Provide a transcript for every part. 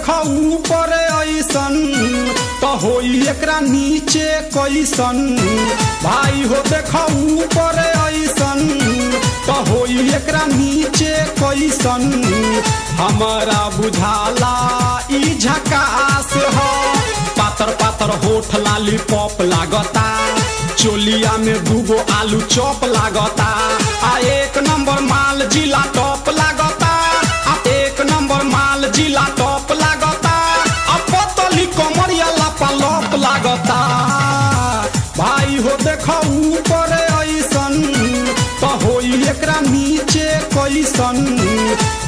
देखो ऊपर ऐसन तो होई एकरा नीचे कैसन। भाई हो देखो ऊपर ऐसन तो होई एकरा नीचे कैसन। हमारा बुझाला ई झकास हो। पातर पातर होठ लाली पॉप लागता, चोलिया में दूगो आलू चॉप लागता। आ एक नंबर माल जिला टॉप लागता, आ एक नंबर माल जिला टॉप लागता। आ पतली कमरिया लापालॉप लागता। भाई हो देखो ऊपर ऐसन तो होई एकरा नीचे कैसन।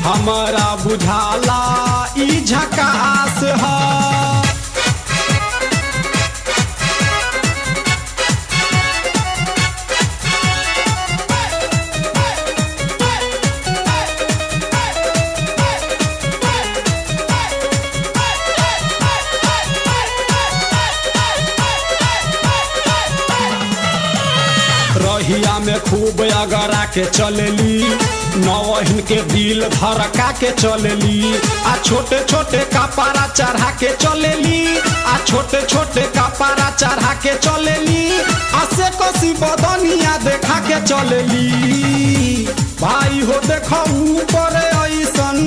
हमारा बुझाला ई झकास है। रहिया में खूब अगरा के चलेली, नवहिन के दिल धड़का के चलेली। आ छोटे छोटे कपड़ा चढ़ा के चलेली, आ छोटे छोटे कपड़ा चढ़ा के चलेली। आ से कसी बदनिया देखा के चलेली। भाई हो देखो ऊपर ऐसन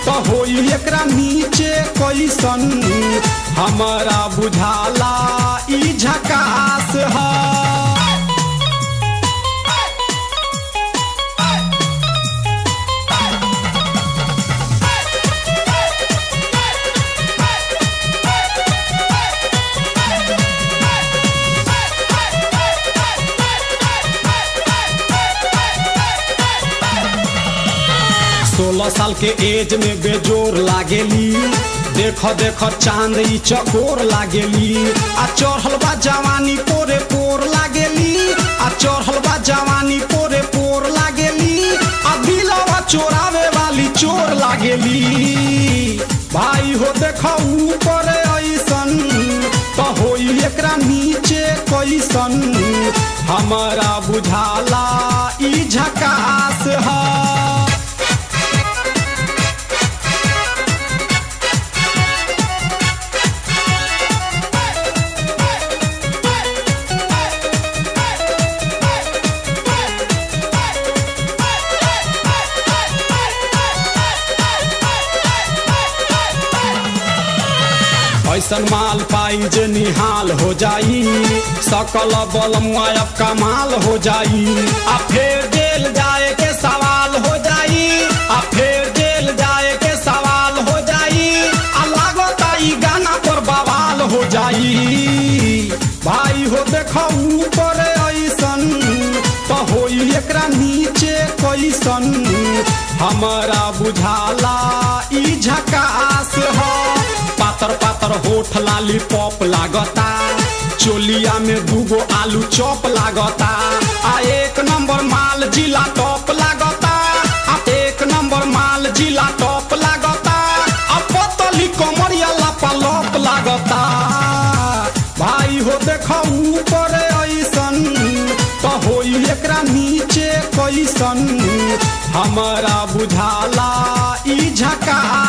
तो होई एकरा नीचे कैसन। हमारा बुझाला ई झकास है। सोलह साल के एज में बेजोर लागेली, देखो देखो चांद ई चकोर लागेली। आ चढ़ल बा जवानी पोरे पोर लागेली, आ चढ़ल बा जवानी पोरे पोर लागेली। आ दिलवा चोरावे वाली चोर लागेली। भाई हो देखो ऊपर ऐसन तो होई एकरा नीचे कैसन। हमारा बुझाला ई झकास है। ऐसन माल पाई जे निहाल हो जाई, सकल बलमुआ अब कमाल हो जाई। आ फिर जेल जाए के सवाल हो जाई, आ फिर जेल जाए के सवाल हो जाई। आ लागता ई गाना पर बवाल हो जाई। भाई हो देखो ऊपर ऐसन तो होई एकरा नीचे कैसन। हमारा बुझाला ई झकास है। पातर पातर होठ लाली पॉप लागता, चोलिया में दूगो आलू चॉप लागता। आ एक नंबर माल जिला टॉप लागता, आ एक नंबर माल जिला टॉप लागता। आ पतली कमरिया लापालॉप लागता। भाई हो देखो ऊपर ऐसन तो होई एकरा नीचे कैसन। हमारा बुझाला ई झकास